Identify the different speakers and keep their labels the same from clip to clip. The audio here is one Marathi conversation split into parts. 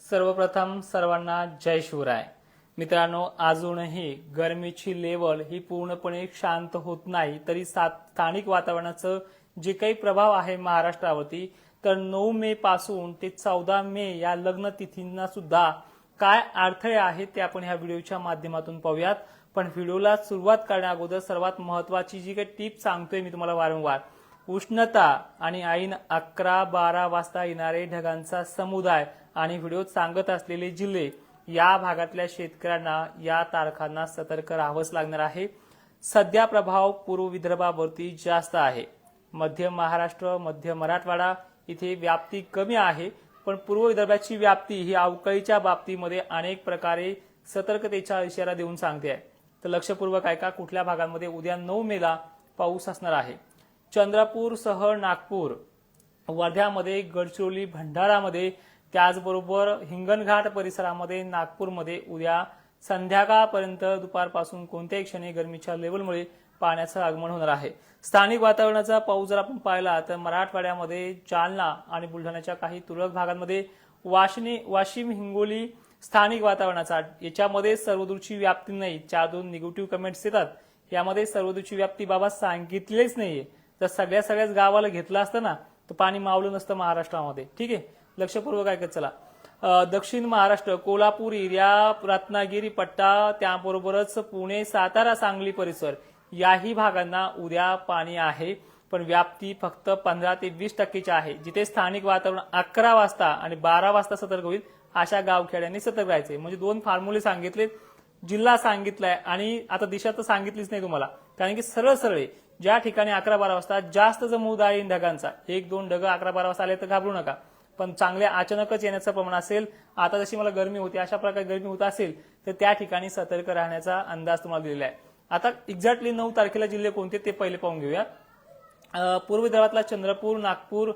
Speaker 1: सर्वप्रथम सर्वांना जय शिवराय। मित्रांनो, अजूनही गरमीची लेवल ही पूर्णपणे शांत होत नाही, तरी स्थानिक वातावरणाचं जे काही प्रभाव आहे महाराष्ट्रावरती, तर 9 मे पासून ते 14 मे या लग्न तिथींना सुद्धा काय अडथळे आहेत ते आपण ह्या व्हिडिओच्या माध्यमातून पाहूयात। पण व्हिडिओला सुरुवात करण्या अगोदर सर्वात महत्त्वाची जी काही टिप सांगतोय मी तुम्हाला वारंवार, उष्णता आणि ऐन 11-12 वाजता येणारे ढगांचा समुदाय आणि व्हिडिओत सांगत असलेले जिल्हे, या भागातल्या शेतकऱ्यांना या तारखांना सतर्क राहावंच लागणार आहे। सध्या प्रभाव पूर्व विदर्भावरती जास्त आहे। मध्य महाराष्ट्र, मध्य मराठवाडा इथे व्याप्ती कमी आहे, पण पूर्व विदर्भाची व्याप्ती ही अवकाळीच्या बाबतीमध्ये अनेक प्रकारे सतर्कतेचा इशारा देऊन सांगते आहे। तर लक्षपूर्वक ऐका, कुठल्या भागांमध्ये उद्या 9 मेला पाऊस असणार आहे। चंद्रपूरसह नागपूर, वर्ध्यामध्ये, गडचिरोली, भंडारामध्ये, त्याचबरोबर हिंगणघाट परिसरामध्ये, नागपूरमध्ये उद्या संध्याकाळपर्यंत दुपारपासून कोणत्याही क्षणी गरमीच्या लेवलमुळे पाण्याचं आगमन होणार आहे। स्थानिक वातावरणाचा पाऊस जर आपण पाहिला तर मराठवाड्यामध्ये जालना आणि बुलढाण्याच्या काही तुरळक भागांमध्ये, वाशिम, हिंगोली स्थानिक वातावरणाचा, याच्यामध्ये सर्वदूरची व्याप्ती नाही। 4-2 निगेटिव्ह कमेंट्स येतात, यामध्ये सर्वदूरची व्याप्ती बाबा सांगितलीच नाहीये। जर सगळ्याच गावाला घेतलं असतं ना तर पाणी मावलं नसतं महाराष्ट्रामध्ये। ठीक आहे, लक्षपूर्वक ऐकत चला। दक्षिण महाराष्ट्र, कोल्हापूर एरिया, रत्नागिरी पट्टा, त्याबरोबरच पुणे, सातारा, सांगली परिसर, याही भागांना उद्या पाणी आहे, पण व्याप्ती फक्त 15 ते 20% आहे। जिथे स्थानिक वातावरण 11 वाजता आणि 12 वाजता सतर्क होईल अशा गावखेड्यांनी सतर्क राहायचे। म्हणजे दोन फॉर्म्युले सांगितले, जिल्हा सांगितलाय आणि आता दिशा तर सांगितलीच नाही तुम्हाला, कारण की सरळ ज्या ठिकाणी 11-12 वाजता जास्त समुदाय येईल ढगांचा, 1-2 ढग 11-12 वाजता आले तर घाबरू नका, पण चांगले अचानकच येण्याचं प्रमाण असेल, आता जशी मला गरमी होती अशा प्रकारे गरमी होत असेल तर त्या ठिकाणी सतर्क राहण्याचा अंदाज तुम्हाला दिलेला आहे। आता एक्झॅक्टली 9 तारखेला जिल्हे कोणते ते पहिले पाहून घेऊया। पूर्व विदर्भातला चंद्रपूर, नागपूर,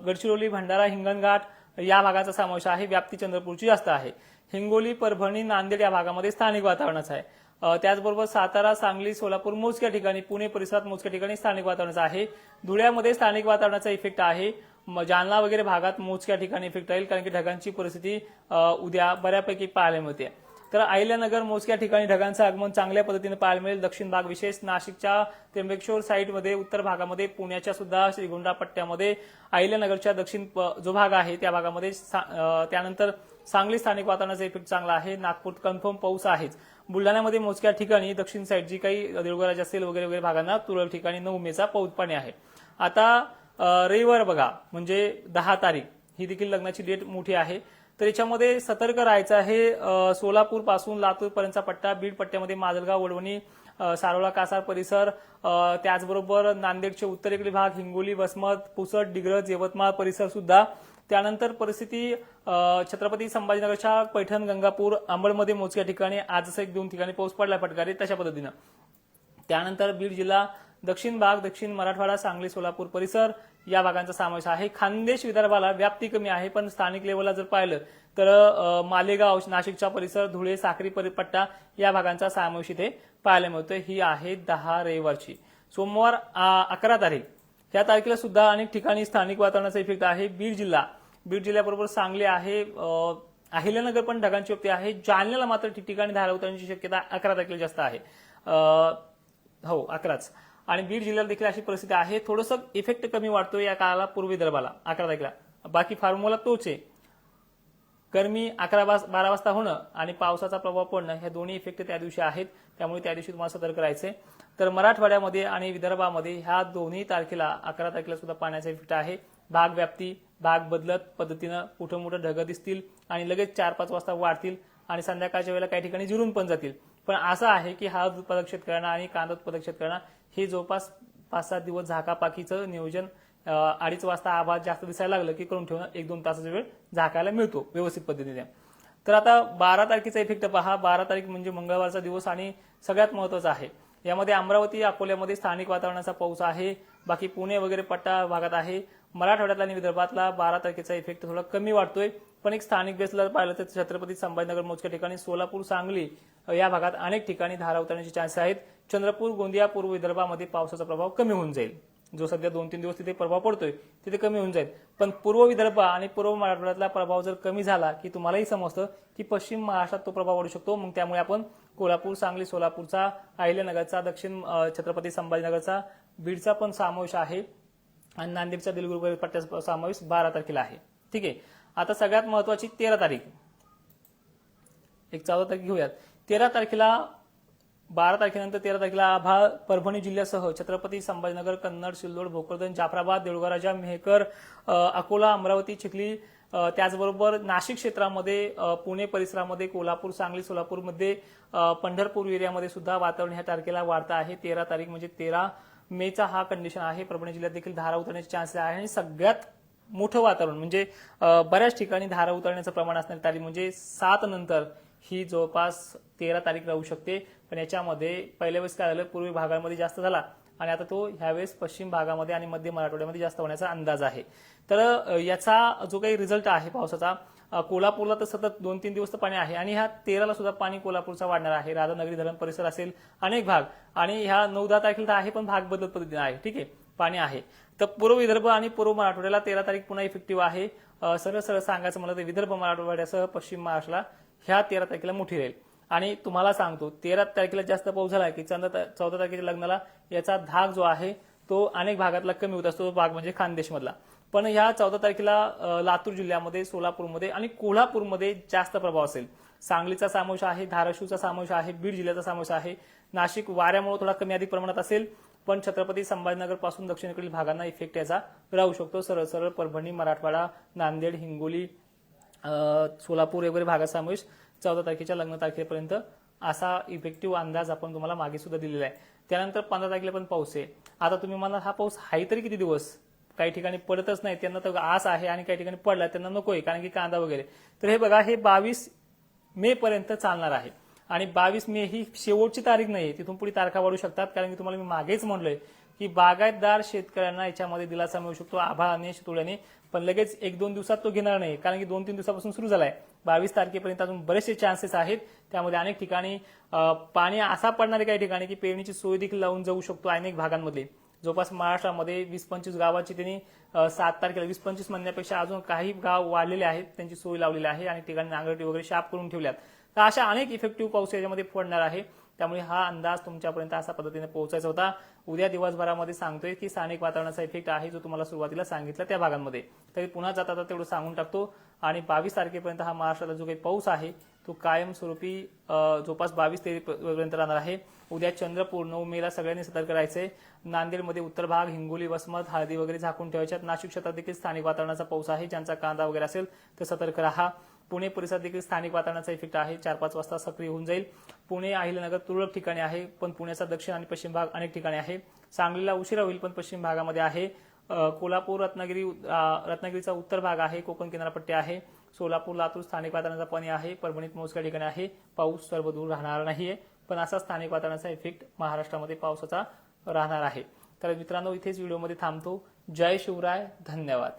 Speaker 1: गडचिरोली, भंडारा, हिंगणघाट या भागाचा समावेश आहे। व्याप्ती चंद्रपूरची जास्त आहे। हिंगोली, परभणी, नांदेड या भागामध्ये स्थानिक वातावरणाचं आहे। त्याचबरोबर सातारा, सांगली, सोलापूर मोजक्या ठिकाणी, पुणे परिसरात मोजक्या ठिकाणी स्थानिक वातावरणाचं आहे। धुळ्यामध्ये स्थानिक वातावरणाचा इफेक्ट आहे। जालना वगैरे भागात मोजक्या ठिकाणी इफेक्ट राहील, कारण की ढगांची परिस्थिती उद्या बऱ्यापैकी पाहायला मिळते। तर अहिल्यानगर मोजक्या ठिकाणी ढगांचं आगमन चांगल्या पद्धतीने पाहायला मिळेल। दक्षिण भाग विशेष नाशिकच्या त्र्यंबकेश्वर साईडमध्ये, उत्तर भागामध्ये, पुण्याच्या सुद्धा श्रीगोंदा पट्ट्यामध्ये, अहिल्यानगरच्या दक्षिण जो भाग आहे त्या भागामध्ये, त्यानंतर सांगली स्थानिक वातावरणाचा इफेक्ट चांगला आहे। नागपूर कन्फर्म पाऊस आहेच। बुलढाण्यामध्ये मोजक्या ठिकाणी दक्षिण साईड जी काही देऊळगाव असेल वगैरे भागांना तुरळक ठिकाणी 9 मेचा पाऊस पाणी आहे। आता रविवार बघा, म्हणजे 10 तारीख ही देखील लग्नाची डेट मोठी आहे, तर याच्यामध्ये सतर्क राहायचं आहे। सोलापूर पासून लातूर पर्यंतचा पट्टा, बीड पट्ट्यामध्ये माजलगाव, वडवणी, सारोळा, कासार परिसर, त्याचबरोबर नांदेडचे उत्तरेकडील भाग, हिंगोली, वसमत, पुसद, डिग्रज, यवतमाळ परिसर सुद्धा। त्यानंतर परिस्थिती छत्रपती संभाजीनगरच्या पैठण, गंगापूर, अंबडमध्ये मोजक्या ठिकाणी आज जसं 1-2 ठिकाणी पाऊस पडला फटकारे तशा पद्धतीनं। त्यानंतर बीड जिल्हा, दक्षिण भाग, दक्षिण मराठवाडा, सांगली, सोलापूर परिसर या भागांचा समावेश आहे। खानदेश विदर्भाला व्याप्ती कमी आहे, पण स्थानिक लेवलला जर पाहिलं तर मालेगाव, नाशिकचा परिसर, धुळे, साक्री पट्टा या भागांचा समावेश इथे पाहायला मिळतोय। ही आहे 10 रविवारची। सोमवार 11 तारीख, या तारखेला सुद्धा अनेक ठिकाणी स्थानिक वातावरणाचा इफेक्ट आहे। बीड जिल्ह्याबरोबर सांगली आहे, अहिल्यानगर पण ढगांची व्याप्ती आहे। जालन्याला मात्र ठिकठिकाणी धारा उतरण्याची शक्यता 11 तारखेला जास्त आहे। 11च, आणि बीड जिल्ह्याला देखील अशी परिस्थिती आहे। थोडंसं इफेक्ट कमी वाटतो या काळाला पूर्व विदर्भाला 11 तारखेला, बाकी फॉर्म्युला तोच आहे। गरमी 11-12 वाजता होणं आणि पावसाचा प्रभाव पडणं, हे दोन्ही इफेक्ट त्या दिवशी आहेत, त्यामुळे त्या दिवशी तुम्हाला सतर्क राहायचंय। तर मराठवाड्यामध्ये आणि विदर्भामध्ये ह्या दोन्ही तारखेला 11 तारखेला सुद्धा पाण्याचा इफेक्ट आहे। भाग व्याप्ती, भाग बदलत पद्धतीनं कुठं मोठं ढगं दिसतील आणि लगेच 4-5 वाजता वाढतील आणि संध्याकाळच्या वेळेला काही ठिकाणी जिरून पण जातील। पण असं आहे की हळद उत्पादक शेतकऱ्यांना आणि कांदा उत्पादक शेतकऱ्यांना हे जवळपास 5-7 दिवस झाकापाकीचं नियोजन, 2:30 वाजता आभाळ जास्त दिसायला लागलं की करून ठेवणं, 1-2 तासाचा वेळ झाकायला मिळतो व्यवस्थित पद्धतीने। तर आता 12 तारखेचा इफेक्ट पहा। 12 तारीख म्हणजे मंगळवारचा दिवस आणि सगळ्यात महत्वाचा आहे। यामध्ये अमरावती, अकोल्यामध्ये स्थानिक वातावरणाचा पाऊस आहे। बाकी पुणे वगैरे पट्टा भागात आहे। मराठवाड्यातला आणि विदर्भातला 12 तारखेचा इफेक्ट थोडा कमी वाटतोय, पण एक स्थानिक बेसला पाहिलं तर छत्रपती संभाजीनगर मोजक्या ठिकाणी, सोलापूर, सांगली या भागात अनेक ठिकाणी धारा उतरण्याचे चान्स आहेत। चंद्रपूर, गोंदिया, पूर्व विदर्भामध्ये पावसाचा प्रभाव कमी होऊन जाईल। जो सध्या 2-3 दिवस तिथे प्रभाव पडतोय तिथे कमी होऊन जाईल. पण पूर्व विदर्भ आणि पूर्व मराठवाड्यातला प्रभाव जर कमी झाला की तुम्हालाही समजतं की पश्चिम महाराष्ट्रात तो प्रभाव वाढू शकतो. मग त्यामुळे आपण कोल्हापूर, सांगली, सोलापूरचा, अहिल्यानगरचा, दक्षिण छत्रपती संभाजीनगरचा, बीडचा पण समावेश आहे आणि नांदेडच्या दिलगुर पट्ट्याचा समावेश 12 तारखेला आहे. ठीक आहे. आता सगळ्यात महत्वाची 13 तारीख, एक 14 तारीख घेऊयात. 13 तारखेला 12 तारखेनंतर 13 तारखेला आभाळ परभणी जिल्ह्यासह छत्रपती संभाजीनगर, कन्नड, सिल्लोड, भोकरदन, जाफराबाद, देऊळगाव राजा, मेहकर, अकोला, अमरावती, चिखली, त्याचबरोबर नाशिक क्षेत्रामध्ये, पुणे परिसरामध्ये, कोल्हापूर, सांगली, सोलापूरमध्ये, पंढरपूर एरियामध्ये सुद्धा वातावरण ह्या तारखेला वाढतं आहे. 13 तारीख म्हणजे 13 मेचा हा कंडिशन आहे. परभणी जिल्ह्यात देखील धारा उतरण्याचे चान्सेस आहे आणि सगळ्यात मोठं वातावरण म्हणजे बऱ्याच ठिकाणी धारा उतरण्याचं प्रमाण असणारी तारीख म्हणजे 7 नंतर ही जवळपास 13 तारीख राहू शकते. पण याच्यामध्ये पहिल्या वेळेस काय झालं, पूर्वी भागामध्ये जास्त झाला आणि आता तो ह्यावेळेस पश्चिम भागामध्ये आणि मध्य मराठवाड्यामध्ये जास्त होण्याचा अंदाज आहे. तर याचा जो काही रिझल्ट आहे पावसाचा, कोल्हापूरला तर सतत 2-3 दिवस तर पाणी आहे आणि ह्या 13ला सुद्धा पाणी कोल्हापूरचा वाढणार आहे. राधानगरी धरण परिसर असेल, अनेक भाग, आणि ह्या 9-10 तारखेला आहे पण भाग बदलत पद्धतीने आहे. ठीक आहे, पाणी आहे. तर पूर्व विदर्भ आणि पूर्व मराठवाड्याला 13 तारीख पुन्हा इफेक्टिव्ह आहे. सरळ सरळ सांगायचं मला तर विदर्भ मराठवाड्यासह पश्चिम महाराष्ट्राला ह्या 13 तारखेला मोठी राहील. आणि तुम्हाला सांगतो 13 तारखेला जास्त पाऊस झाला की 14 तारखेच्या लग्नाला याचा धाक जो आहे तो अनेक भागातला कमी होत असतो. तो भाग म्हणजे खानदेश मधला. पण ह्या 14 तारखेला लातूर जिल्ह्यामध्ये, सोलापूरमध्ये आणि कोल्हापूरमध्ये जास्त प्रभाव असेल. सांगलीचा समावेश आहे, धाराशिवचा समावेश आहे, बीड जिल्ह्याचा समावेश आहे. नाशिक वाऱ्यामुळे थोडा कमी अधिक प्रमाणात असेल पण छत्रपती संभाजीनगर पासून दक्षिणेकडील भागांना इफेक्ट याचा राहू शकतो. सरळ सरळ परभणी, मराठवाडा, नांदेड, हिंगोली, सोलापूर वगैरे भागात समावेश 14 तारखेच्या लग्न तारखेपर्यंत असा इफेक्टिव्ह अंदाज आपण तुम्हाला मागे सुद्धा दिलेला आहे. त्यानंतर 15 तारखेला पण पाऊस आहे. आता तुम्ही म्हणा हा पाऊस आहे तरी किती दिवस, काही ठिकाणी पडतच नाही त्यांना तर आस आहे आणि काही ठिकाणी पडला त्यांना नकोय कारण की कांदा वगैरे. तर हे बघा, हे 22 मे पर्यंत चालणार आहे आणि 22 मे ही शेवटची तारीख नाही, तिथून पुढे तारखा वाढू शकतात. कारण की तुम्हाला मी मागेच म्हणलोय की बागायतदार शेतकऱ्यांना याच्यामध्ये दिलासा मिळू शकतो आभाळाने, शितोळ्याने, पण लगेच 1-2 दिवसात तो घेणार नाही कारण की 2-3 दिवसापासून सुरू झालाय. 22 तारखेपर्यंत अजून बरेचसे चान्सेस आहेत. त्यामध्ये अनेक ठिकाणी पाणी असा पडणार आहे काही ठिकाणी की पेरणीची सोय देखील लावून जाऊ शकतो. अनेक भागांमध्ये जवळपास महाराष्ट्रामध्ये 20-25 गावाची त्यांनी 7 तारखेला 20-25 म्हणण्यापेक्षा अजून काही गाव वाढलेले आहेत, त्यांची सोय लावलेली आहे आणि ठिकाणी नांगरटी वगैरे शाप करून ठेवल्यात. तर अशा अनेक इफेक्टिव्ह पाऊस याच्यामध्ये पडणार आहे. त्यामुळे हा अंदाज तुमच्यापर्यंत अशा पद्धतीने पोहोचायचा होता. उद्या दिवसभरामध्ये सांगतोय की स्थानिक वातावरणाचा इफेक्ट आहे जो तुम्हाला सुरुवातीला सांगितला त्या भागांमध्ये. तरी पुन्हा जाता तेवढं सांगून टाकतो. आणि 22 तारखेपर्यंत हा महाराष्ट्राला जो काही पाऊस आहे तो कायमस्वरूपी जवळपास 22-23 पर्यंत राहणार आहे. उद्या चंद्रपूर, 9 मेला सगळ्यांनी सतर्क राहायचंय. नांदेडमध्ये उत्तर भाग, हिंगोली, वसमत, हळदी वगैरे झाकून ठेवायच्यात. नाशिक क्षेत्रात देखील स्थानिक वातावरणाचा पाऊस आहे. ज्यांचा कांदा वगैरे असेल तर सतर्क राहा. पुणे परिसरात देखील स्थानिक वातावरणाचा इफेक्ट आहे. 4-5 वाजता सक्रिय होऊन जाईल. पुणे, अहिल्यानगर तुरळक ठिकाणी आहे पण पुण्याचा दक्षिण आणि पश्चिम भाग अनेक ठिकाणी आहे. सांगलीला उशिरा होईल पण पश्चिम भागामध्ये आहे. कोल्हापूर, रत्नागिरीचा उत्तर भाग आहे, कोकण किनारपट्टी आहे. सोलापूर, लातूर स्थानिक वातावरणाचा पाणी आहे. परभणीत मोजक्या ठिकाणी आहे. पाऊस सर्व दूर राहणार नाहीये पण असा स्थानिक वातावरणाचा इफेक्ट महाराष्ट्रामध्ये पावसाचा राहणार आहे. तर मित्रांनो, इथेच व्हिडिओमध्ये थांबतो. जय शिवराय, धन्यवाद.